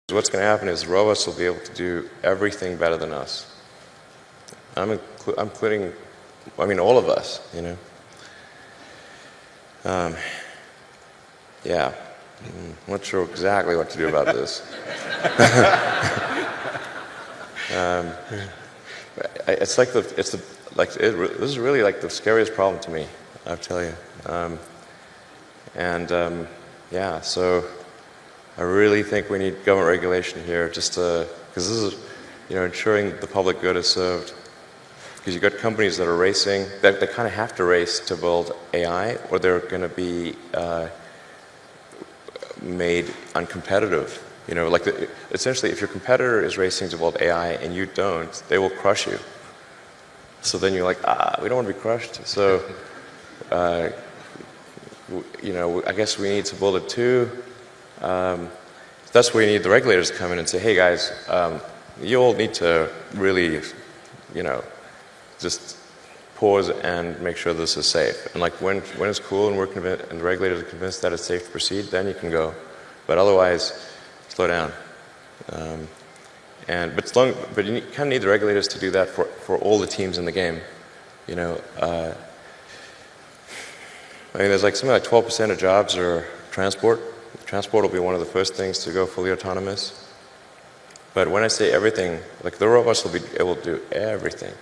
What's going to happen is robots will be able to do everything better than us. I'm including, I mean, all of us, you know. Yeah, I'm not sure exactly what to do about this. It's like this is really like the scariest problem to me, I'll tell you. Yeah, so I really think we need government regulation here, just to, because this is, you know, ensuring the public good is served. Because you've got companies that are racing, that they kind of have to race to build AI, or they're going to be made uncompetitive. You know, like essentially, if your competitor is racing to build AI and you don't, they will crush you. So then you're like, we don't want to be crushed. So, you know, I guess we need to build it too. That's where you need the regulators to come in and say, hey guys, you all need to really, you know, just pause and make sure this is safe. And like when it's cool and and the regulators are convinced that it's safe to proceed, then you can go. But otherwise, slow down. But you kind of need the regulators to do that for all the teams in the game. You know, I mean, there's like something like 12% of jobs are transport. Transport will be one of the first things to go fully autonomous. But when I say everything, like the robots will be able to do everything.